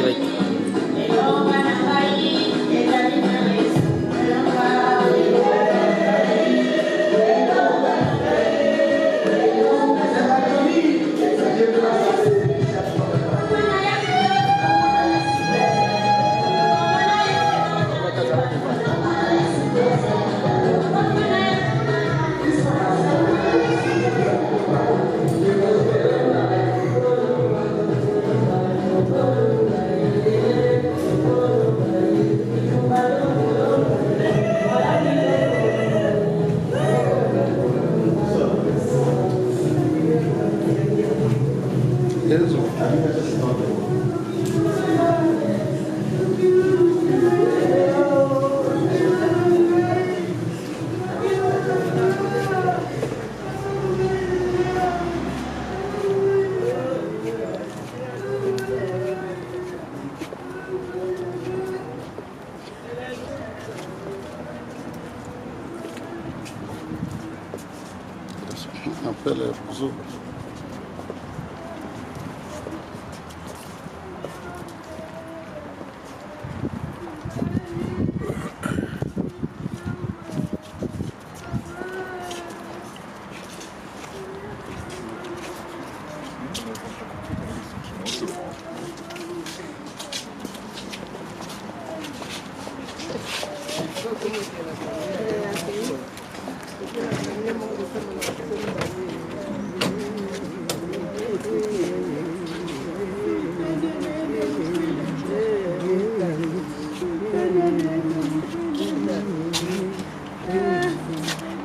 direct. Appelle les roseaux.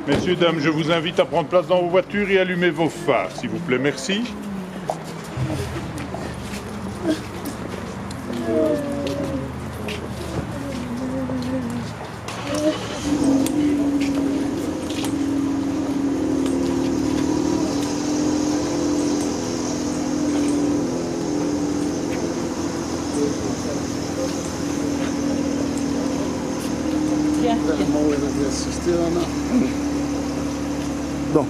Messieurs, dames, je vous invite à prendre place dans vos voitures et allumer vos phares, s'il vous plaît. Merci. Donc,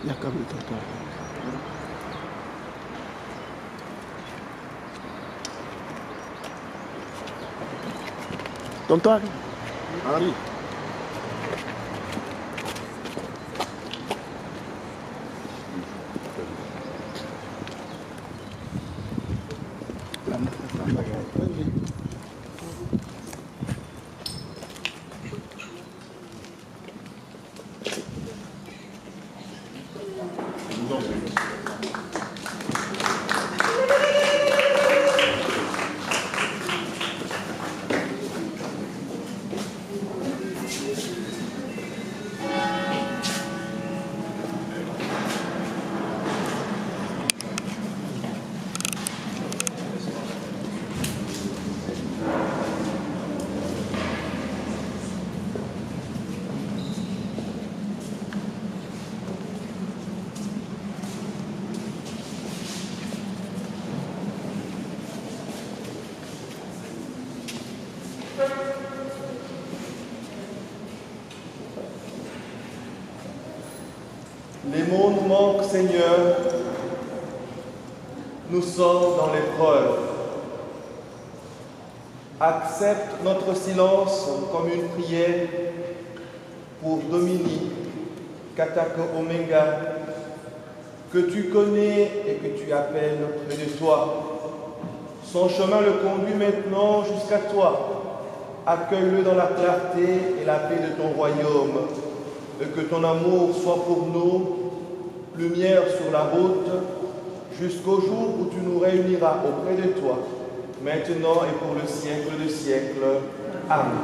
il y a comme le tonton. Tonton arrive. Arrive. Les mots nous manquent, Seigneur. Nous sommes dans l'épreuve. Accepte notre silence comme une prière pour Dominique, Katako Omenga, que tu connais et que tu appelles près de toi. Son chemin le conduit maintenant jusqu'à toi. Accueille-le dans la clarté et la paix de ton royaume. Et que ton amour soit pour nous lumière sur la route jusqu'au jour où tu nous réuniras auprès de toi, maintenant et pour le siècle des siècles. Amen.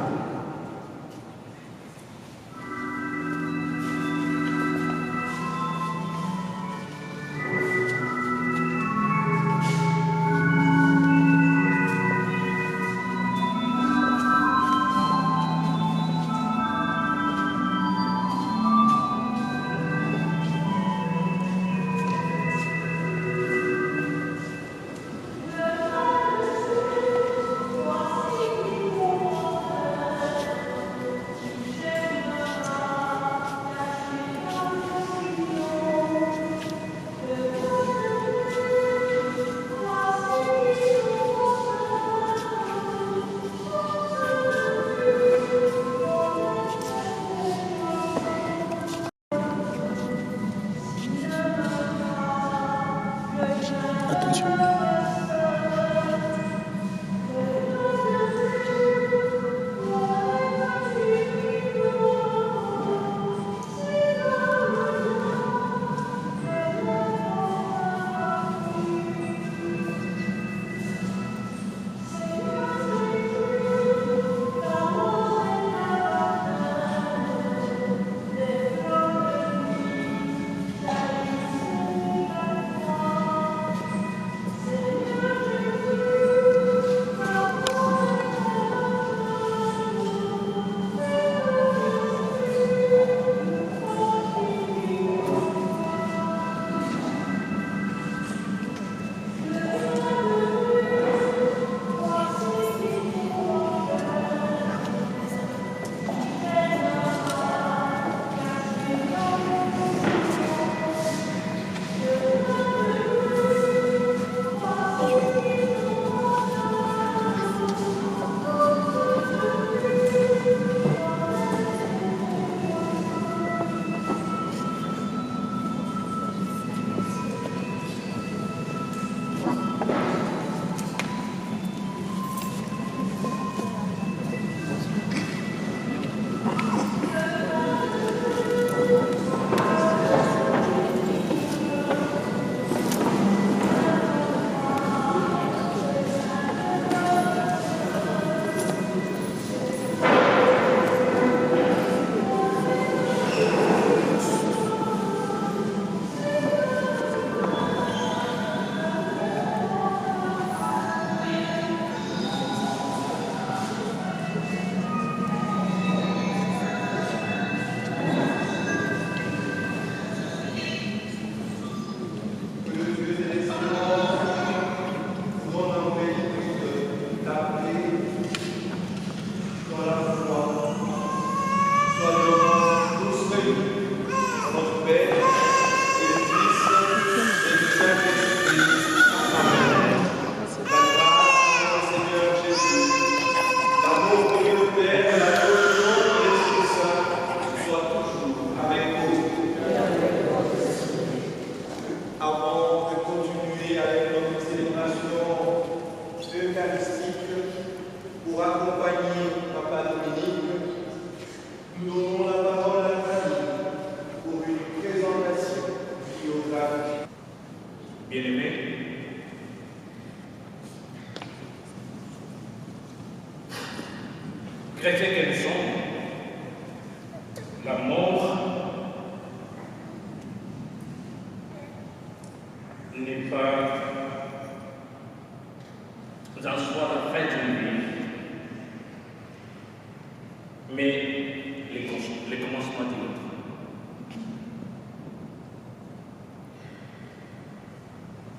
les commencements du nôtre.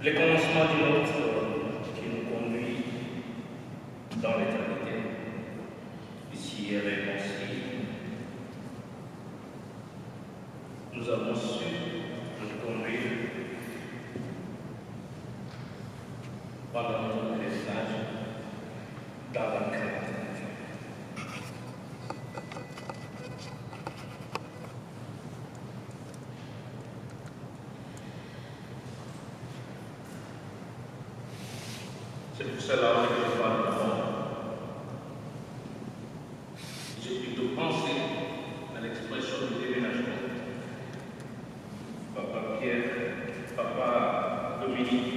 Les commencements du nôtre qui nous conduit dans l'éternité, ici et réconcilié. Nous avons su nous conduire pendant notre message dans la crainte. C'est pour cela que je parle d'abord. J'ai plutôt pensé à l'expression du déménagement. Papa Pierre, Papa Dominique,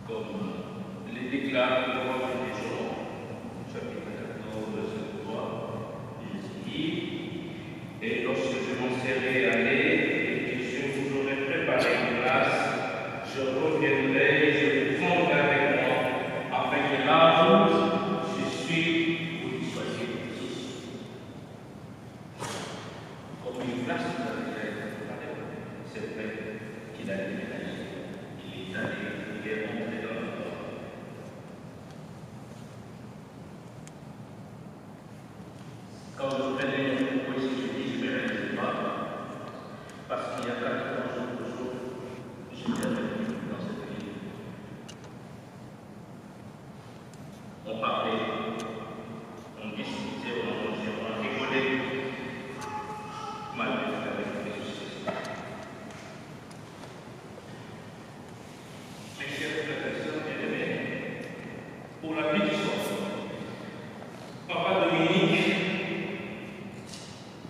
comme les déclare le droit des gens, chapitre 14, verset 3, il dit, et lorsque je m'en serai allé et que je vous aurai préparé une place, je reviendrai et je vous prendrai avec moi, afin que là où je suis, vous y soyez tous. Comme une place que vous avez préparée, c'est vrai qu'il a déménagé, il est allé, il est rentré dans le corps. Quand je prenais une poésie, je dis, je ne me réalise pas, parce qu'il y a 4 jours, j'étais avec lui dans cette ville. On parlait, on discutait, on mangeait, on rigolait, malgré avec Jésus. Mes chers frères et sœurs bien-aimés, pour la vie du soir, Papa Dominique,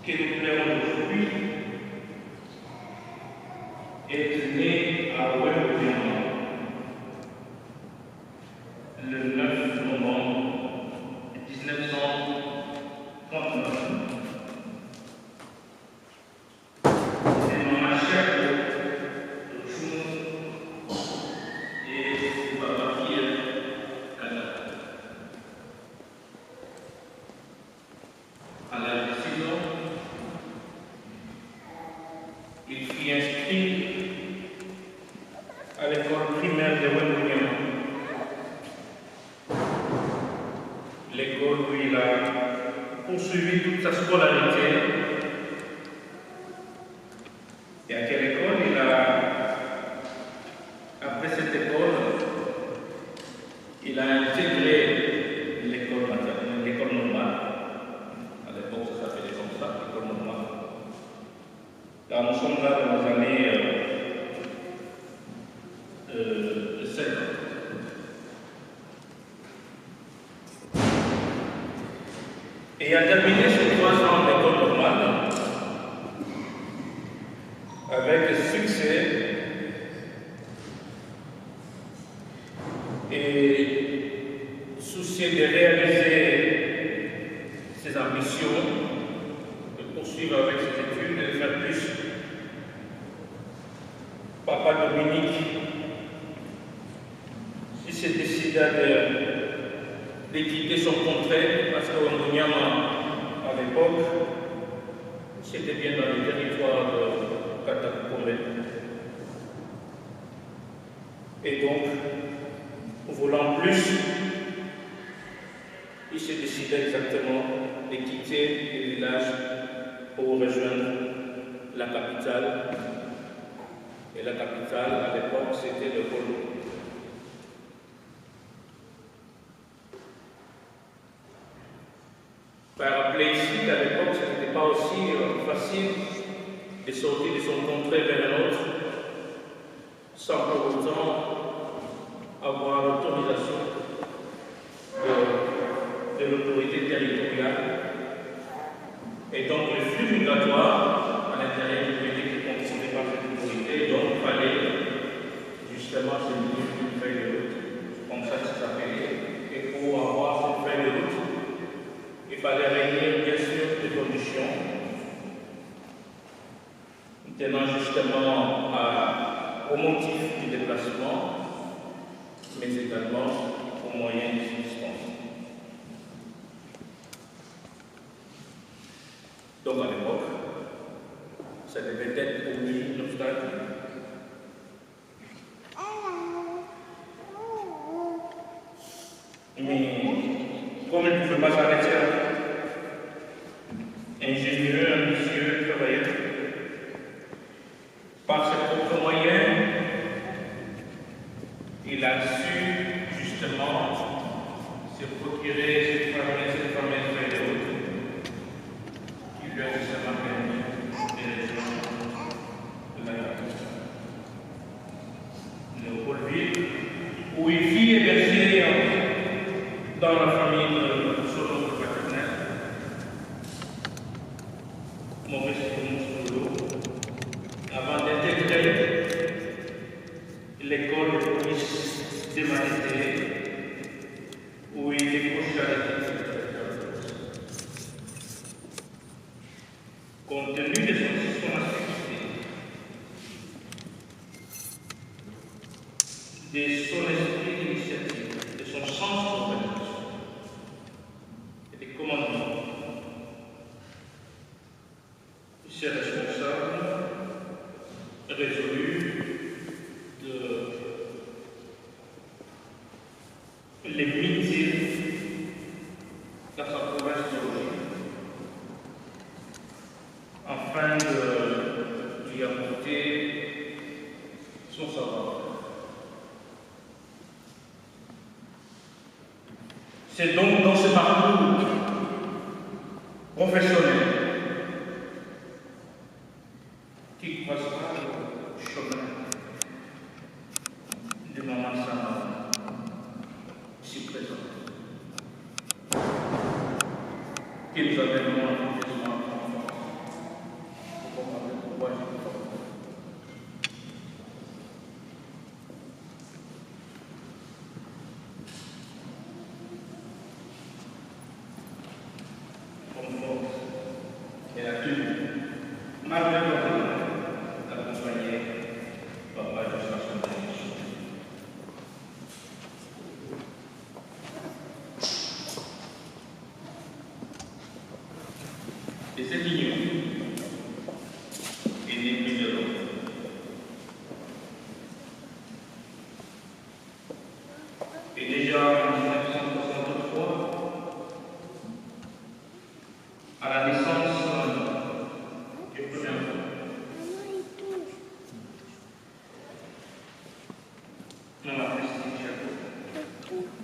que nous plairons aujourd'hui, est né à Ouémoulian le 9 novembre 1939. C'est dans la chair de Tchoum et Papa Pierre Kazak. À l'âge de 6 ans, il fut inscrit à l'école primaire de Ouémoulian. L'école où il a poursuivi toute sa scolarité. Et à quelle école il a, après cette école, il a intégré l'école maternelle, l'école normale. À l'époque, ça s'appelait comme ça, l'école normale. Là, nous sommes là dans les années 7 ans. Et il a terminé ses 3 ans d'école normale avec succès et soucieux de réaliser ses ambitions, de poursuivre avec ses études et de faire plus. Papa Dominique, il s'est décidé de quitter son contrée parce qu'au Mounyama, à l'époque, c'était bien dans le territoire de Katakoukomé. Et donc, voulant plus, il s'est décidé exactement de quitter le village pour rejoindre la capitale. Et la capitale, à l'époque, c'était le Polo. Par rappeler ici qu'à l'époque, ce n'était pas aussi facile de sortir de son contrée vers un autre sans pour autant avoir l'autorisation de l'autorité territoriale. Et donc, le flux migratoire à l'intérieur du pays était contrôlé par cette autorité, donc il fallait justement se munir d'une feuille de route, comme ça que ça s'appelait. Et pour avoir cette feuille de route, il fallait réunir bien sûr des conditions tenant justement au motif du déplacement, mais également aux moyens de subsistance. Donc à l'époque, ça devait être pour lui un obstacle. Mais comme il ne pouvait pas s'arrêter, ingénieux, ambitieux, travailleur, par ses propres moyens, il a su justement se procurer cette fameuse feuille de route qui lui a justement permis de rejoindre la Léopoldville, où il fit héberger dans la famille de son oncle paternel, Maurice Moussoulou, avant d'intégrer l'école de police de Manété, où il décrocha compte tenu de son activité, de son esprit d'initiative, de son sens d'organisation et de commandement, il s'est responsable, résolu de limiter dans sa province d'origine, afin de lui apporter son savoir. C'est donc dans ce parcours professionnel qui croisera le chemin de Maman Sama, ici présent, qui nous a tellement besoin en France. Pour comprendre pourquoi je dis ça. Et a tenu, malheureusement, d'accompagner Papa jusqu'à son dernier souffle. Et cette union est née plus de l'autre. Et déjà en 1963, à la naissance du premier enfant,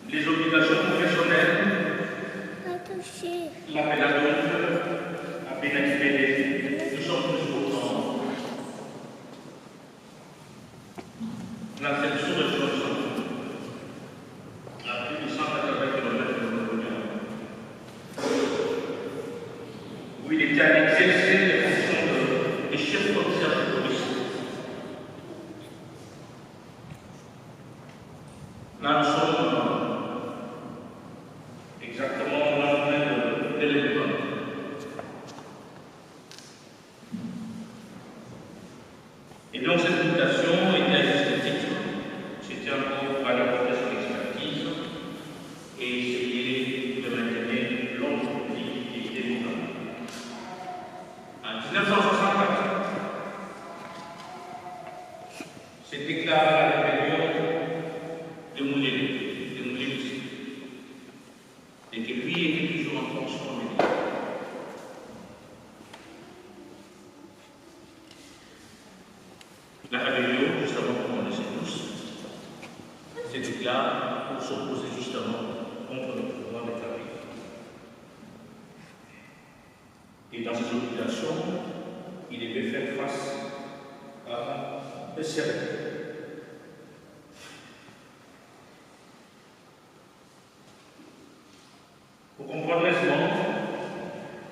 les obligations professionnelles l'appellent donc à bien expédier. Nous sommes plus pourtant dans cette sous-région à plus de 180 km de l'Orient, où il était à exercer les fonctions de chef commissaire de police. Là, nous sommes exactement au lendemain de l'événement. Et donc, cette mutation était à juste titre. C'était encore à l'apporter son expertise et essayer de maintenir l'ordre public et démocratique. En 1964, s'est déclaré la rébellion de Moulin, et que lui était toujours en fonction militaire. La rébellion, justement, comme on le sait tous, se déclare pour s'opposer justement contre le pouvoir de Paris. Et dans ces obligations, il devait faire face à un sérieux. Pour comprendre aisément,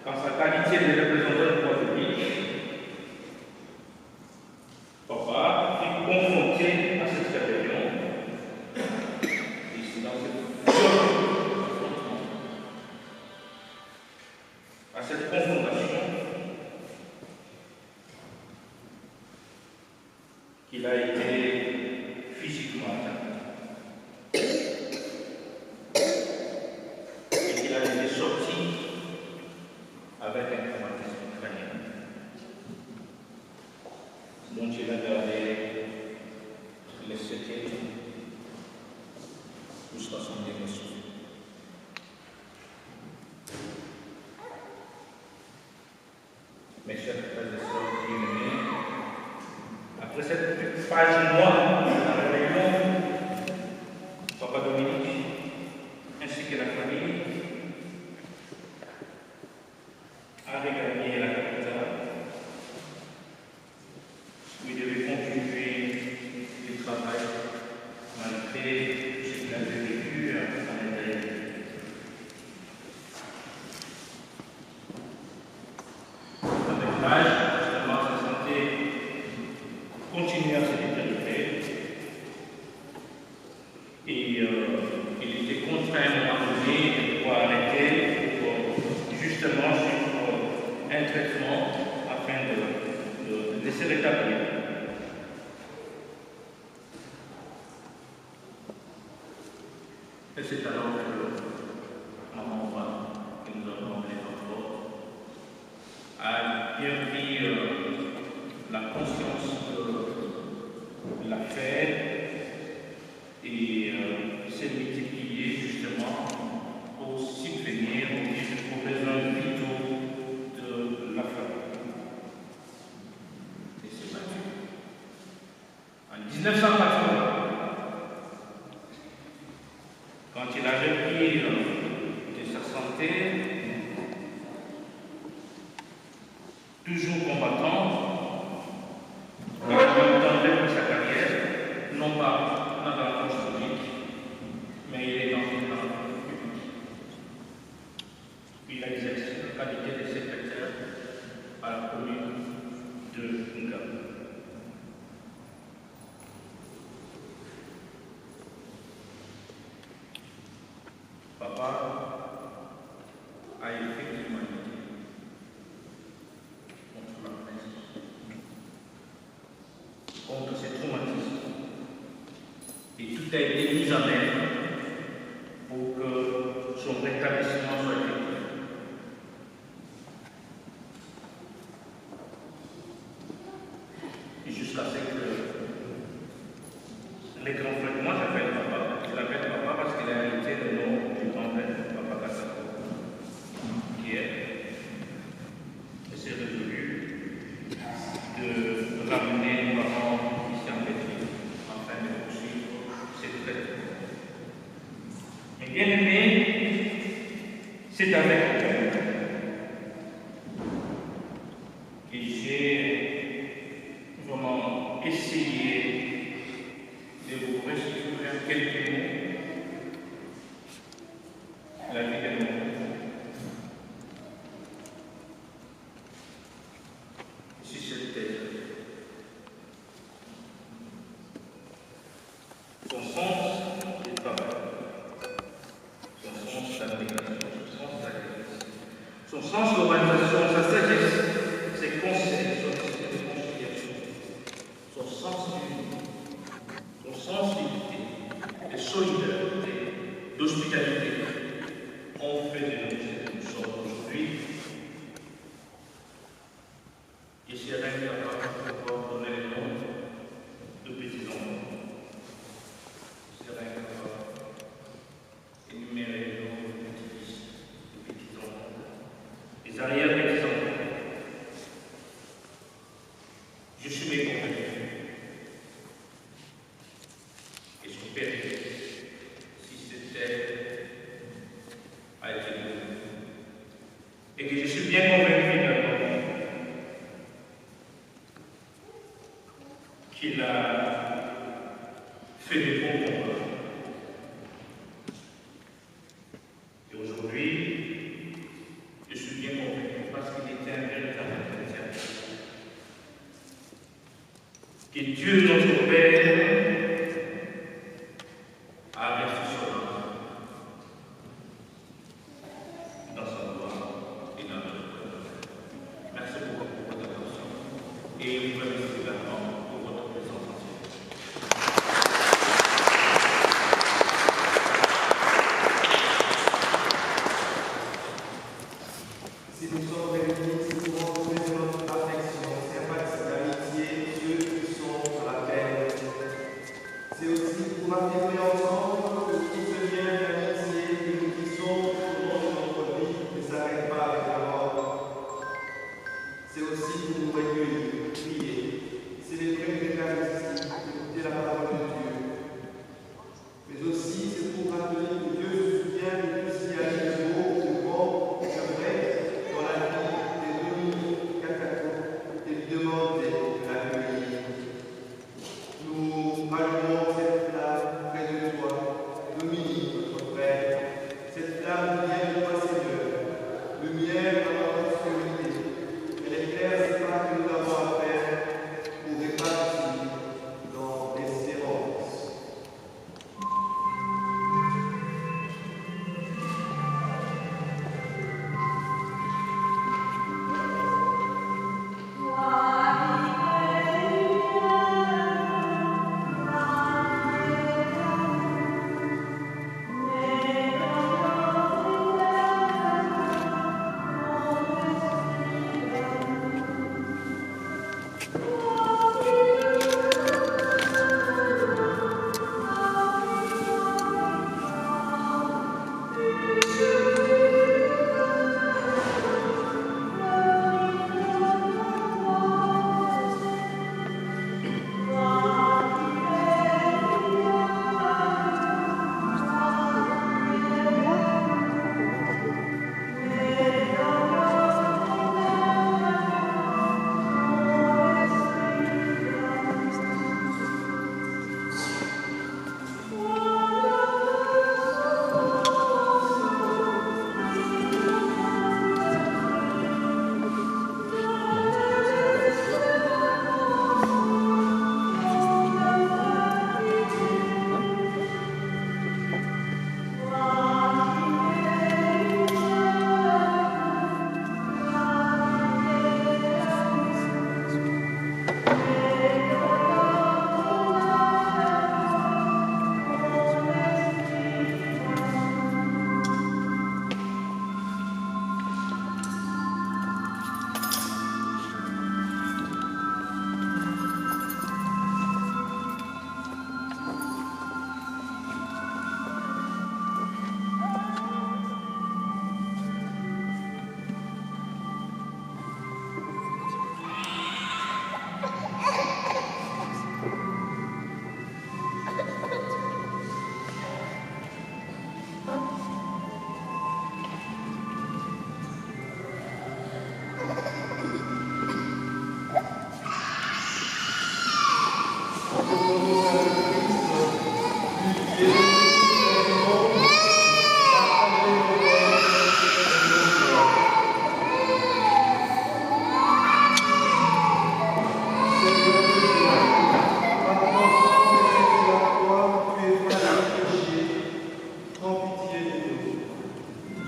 qu'en sa qualité de représentant du pouvoir public, Papa est confronté à cette rébellion, et c'est dans cette confrontation qu'il a été physiquement atteint. Avec un traumatisme. se rétablir. Et c'est alors que maman que nous avons emmené l'enfant, a bien pris la conscience de la fête et s'est multiplié justement pour subvenir aux besoins vitaux de la famille. Et c'est battu. En 1980, quand il a repris de sa santé, toujours combattant, il a en même temps repris sa carrière, non pas dans la fonction publique, mais il est dans une langue publique. Il a exercé la qualité de secrétaire à la commune de Ngam. Papa a effectivement été contre la presse, contre ces traumatismes. Et tout a été mis en œuvre pour que son rétablissement soit effectif. Et jusqu'à ce que les grands frères, moi j'appelle papa, je l'appelle papa parce qu'il a hérité le nom du grand-père, papa Kassako, qui s'est résolu de ramener nos parents ici en Belgique, afin de poursuivre cette fête. Mais bien aimé, c'est avec eux que j'ai vraiment essayé de vous restituer en quelques mots la vie de mon père. Si c'était son sens du travail, son sens d'abnégation, son sens d'agrément, son sens d'organisation, sa sagesse, ses conseils, son esprit de conciliation, son sens d'unité, son sens d'unité, de solidarité, d'hospitalité, ont fait de nous ce que nous sommes aujourd'hui. Et c'est incapable de pouvoir donner le nom de petits-enfants. C'est incapable d'énumérer le nom de petits-fils, de petits-enfants, des arrière-petits-enfants. Je suis méconvaincu. Et son père, si c'était a été donné. Et que je suis bien convaincu d'abord qu'il a fait des bons combats. Et aujourd'hui, je suis bien convaincu parce qu'il était un véritable chrétien. Que Dieu, notre Père, a averti son âme dans sa gloire et dans notre cœur. Merci beaucoup pour votre attention et vous remercie également pour votre présentation. Si nous sommes réunis, c'est pour montrer notre affection, sympathie, amitié, ceux qui sont sur la terre. C'est aussi pour affirmer ensemble que tout ce lien d'amitié que nous tissons tout au long de notre vie ne s'arrête pas avec la mort. C'est aussi pour nous recueillir, prier,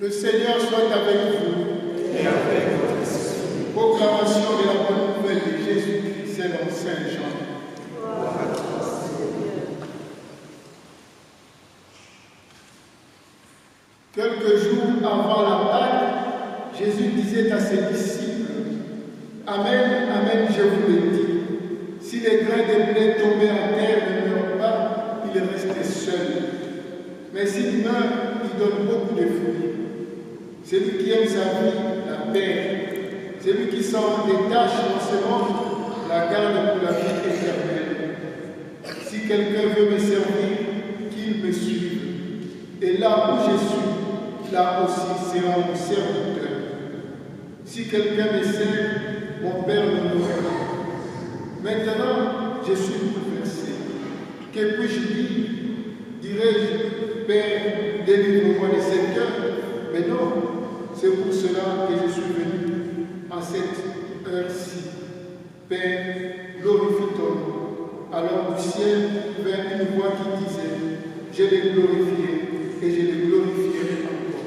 Le Seigneur soit avec vous. Et avec votre esprit. Proclamation de la bonne nouvelle de Jésus-Christ selon Saint Jean. Quelques jours avant la Pâque, Jésus disait à ses disciples, « Amen, Amen, je vous le dis, si les grains de blé tombés à terre ne meurent pas, il restait seul. Mais s'il meurt, il donne beaucoup de fruits. Celui qui aime sa vie la perd. Celui qui s'en détache dans ce monde la garde pour la vie éternelle. Si quelqu'un veut me servir, qu'il me suive. Et là où je suis, là aussi sera mon serviteur. Si quelqu'un me sert, mon Père me nourrira. Maintenant, je suis bouleversé. Que puis-je dire? Dirais-je, Père, délivre-moi de cette heure? Mais non, c'est pour cela que je suis venu en cette heure-ci. Père, glorifie ton nom. Alors du ciel vint une voix qui disait, je l'ai glorifié et je le glorifierai encore.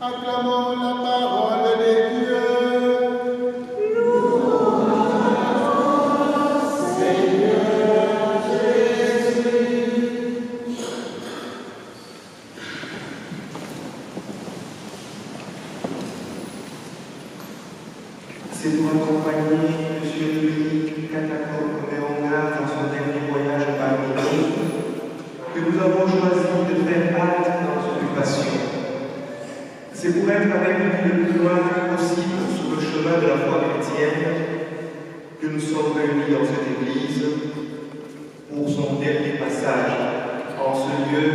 Acclamons la parole de Dieu. C'est pour accompagner M. Dominique Katako-Omeonga dans son dernier voyage parmi nous que nous avons choisi de faire halte dans nos occupations. C'est pour être avec lui le plus loin possible sur le chemin de la foi chrétienne que nous sommes réunis dans cette église pour son dernier passage en ce lieu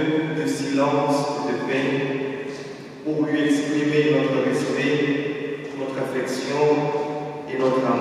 de silence et de paix, pour lui exprimer notre